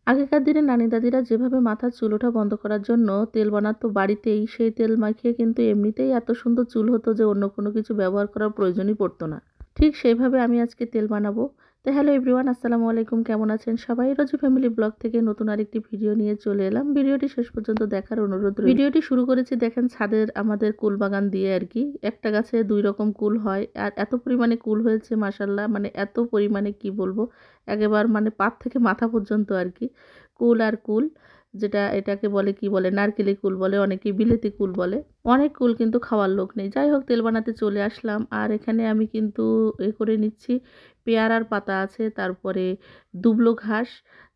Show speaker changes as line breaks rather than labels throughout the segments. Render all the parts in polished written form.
আগেকার দিনে নানি দাদিরা যেভাবে মাথার চুল ওঠা বন্ধ করার জন্য তেল বানাতো বাড়িতেই, সেই তেল মাখিয়ে কিন্তু এমনিতেই এত সুন্দর চুল হতো যে অন্য কোনো কিছু ব্যবহার করার প্রয়োজনই পড়তো না। ঠিক সেইভাবে আমি আজকে তেল বানাবো। তো হ্যালো এভরিওয়ান, আসসালামু আলাইকুম, কেমন আছেন সবাই? রোজি ফ্যামিলি ব্লগ থেকে নতুন আরেকটি ভিডিও নিয়ে চলে এলাম। ভিডিওটি শেষ পর্যন্ত দেখার অনুরোধ রইল। ভিডিওটি শুরু করেছি দেখেন ছাদের আমাদের কুল বাগান দিয়ে আর কি। একটা গাছে দুই রকম কুল হয় আর এত পরিমাণে কুল হয়েছে মাশাল্লাহ, মানে এত পরিমাণে কি বলবো, একেবারে মানে পাত থেকে মাথা পর্যন্ত আর কি কুল আর কুল। যেটা এটাকে বলে কি বলে, নারকেলি কুল বলে, অনেকে বিলেতি কুল বলে। অনেক কুল, কিন্তু খাওয়ার লোক নেই। যাই হোক, তেল বানাতে চলে আসলাম। আর এখানে আমি কিন্তু করে নিচ্ছি, পেয়ারার পাতা আছে, তারপরে দুবলো ঘাস,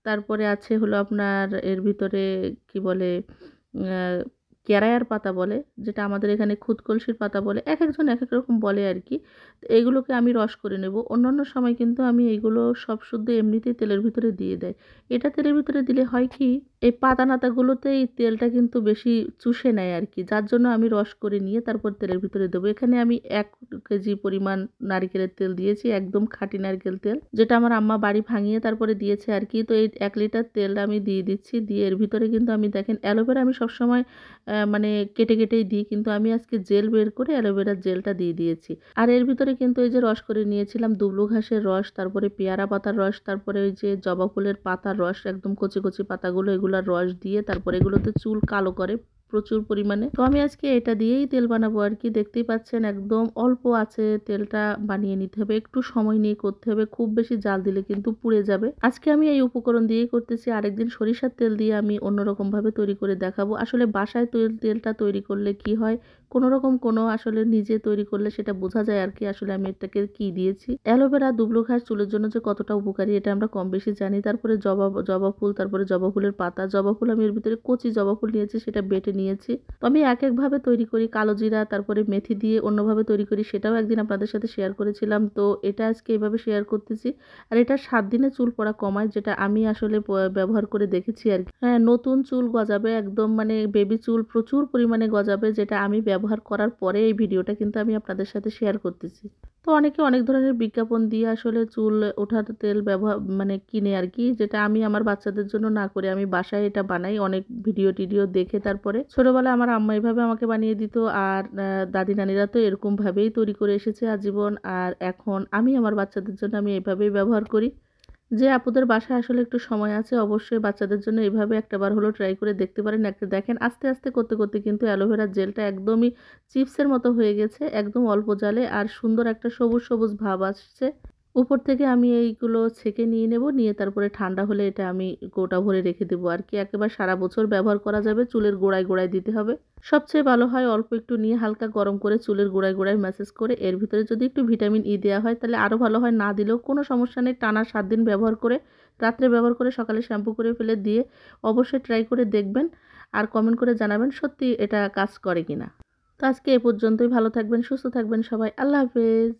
তারপরে আছে হলো আপনার এর ভিতরে কি বলে, কেরায়ার পাতা বলে, যেটা আমাদের এখানে খুদকলসির পাতা বলে, এক একজন এক এক রকম বলে আর কি। তো এইগুলোকে আমি রস করে নেব। অন্যান্য সময় কিন্তু আমি এইগুলো সব শুদ্ধ এমনিতেই তেলের ভিতরে দিয়ে দেয়। এটা তেলের ভিতরে দিলে হয় কি, এই পাতা নাতাগুলোতেই তেলটা কিন্তু বেশি চুষে নেয় আর কি, যার জন্য আমি রস করে নিয়ে তারপর তেলের ভিতরে দেবো। এখানে আমি 1 কেজি পরিমাণ নারকেলের তেল দিয়েছি, একদম খাঁটি নারকেল তেল, যেটা আমার আম্মা বাড়ি ভাঙিয়ে তারপরে দিয়েছে আর কি। তো এই 1 লিটার তেলটা আমি দিয়ে দিচ্ছি। দিয়ে এর ভিতরে কিন্তু আমি দেখেন অ্যালোভেরা আমি সবসময় মানে কেটে কেটেই দিই, কিন্তু আমি আজকে জেল বের করে অ্যালোভেরার জেলটা দিয়ে দিয়েছি। আর এর ভিতরে কিন্তু এই যে রস করে নিয়েছিলাম দুবলো ঘাসের রস, তারপরে পেয়ারা পাতার রস, তারপরে ওই যে জবা ফুলের পাতার রস, একদম কচি কচি পাতাগুলো, এগুলার রস দিয়ে তারপরে এগুলোতে চুল কালো করে প্রচুর পরিমাণে। তো আমি আজকে এটা দিয়েই তেল বানাবো আর কি। দেখতেই পাচ্ছেন একদম অল্প আছে তেলটা বানিয়ে নিতে হবে, একটু সময় নিয়ে করতে হবে, খুব বেশি জাল দিলে কিন্তু পুড়ে যাবে। আজকে আমি এই উপকরণ দিয়েই করতেছি। আরেকদিন সরিষার তেল দিয়ে আমি অন্যরকম ভাবে তৈরি করে দেখাবো। আসলে বাসায় তেলটা তৈরি করলে কি হয়, কোনো রকম কোনো আসলে নিজে তৈরি করলে সেটা বোঝা যায় আর কি, আসলে আমি এটাকে কি দিয়েছি। অ্যালোভেরা দুবলো ঘাস চুলের জন্য যে কতটা উপকারী এটা আমরা কম বেশি জানি। তারপরে জবা ফুল, তারপরে জবা ফুলের পাতা, জবা ফুল আমি এর ভিতরে কচি জবা ফুল নিয়েছি, সেটা বেটে নিয়েছি। তো আমি এক একভাবে তৈরি করি, কালো জিরা তারপরে মেথি দিয়ে অন্যভাবে তৈরি করি, সেটাও একদিন আপনাদের সাথে শেয়ার করেছিলাম। তো এটা আজকে এইভাবে শেয়ার করতেছি। আর এটা 7 দিনে চুল পড়া কমায়, যেটা আমি আসলে ব্যবহার করে দেখেছি আর কি। হ্যাঁ, নতুন চুল গজাবে একদম, মানে বেবি চুল প্রচুর পরিমাণে গজাবে, যেটা আমি ব্যবহার করার পরে এই ভিডিওটা কিন্তু আমি আপনাদের সাথে শেয়ার করতেছি। তো অনেকে অনেক ধরনের বিজ্ঞাপন দিয়ে আসলে চুল ওঠার তেল ব্যবহার মানে কিনে আর কি, যেটা আমি আমার বাচ্চাদের জন্য না করে আমি বাসায় এটা বানাই, অনেক ভিডিও টিডিও দেখে। তারপরে ছোটবেলায় আমার আম্মা এইভাবে আমাকে বানিয়ে দিত, আর দাদি নানিরা তো এরকম ভাবেই তৈরি করে এসেছে আজীবন। আর এখন আমি আমার বাচ্চাদের জন্য আমি এইভাবেই ব্যবহার করি। যে আপুদের বাসায় আসলে একটু সময় আছে, অবশ্যই বাচ্চাদের জন্য এইভাবে একটাবার হলো ট্রাই করে দেখতে পারেন। একটা দেখেন আস্তে আস্তে করতে করতে কিন্তু অ্যালোভেরার জেলটা একদমই চিপসের মতো হয়ে গেছে, একদম অল্প জালে, আর সুন্দর একটা সবুজ সবুজ ভাব আসছে। উপর থেকে আমি এইগুলো ছেঁকে নিয়ে নেব, নিয়ে তারপরে ঠান্ডা হলে এটা আমি কৌটা ভরে রেখে দেবো আর কি। একেবারে সারা বছর ব্যবহার করা যাবে, চুলের গোড়ায় গোড়ায় দিতে হবে। সবচেয়ে ভালো হয় অল্প একটু নিয়ে হালকা গরম করে চুলের গোড়ায় গোড়ায় ম্যাসেজ করে এর ভিতরে যদি একটু ভিটামিন ই দেওয়া হয় তাহলে আরও ভালো হয়, না দিলেও কোনো সমস্যা নেই। টানা 7 দিন ব্যবহার করে, রাত্রে ব্যবহার করে সকালে শ্যাম্পু করে ফেলে দিয়ে অবশ্যই ট্রাই করে দেখবেন আর কমেন্ট করে জানাবেন সত্যি এটা কাজ করে কিনা। তো আজকে এ পর্যন্তই। ভালো থাকবেন, সুস্থ থাকবেন সবাই। আল্লাহ হাফেজ।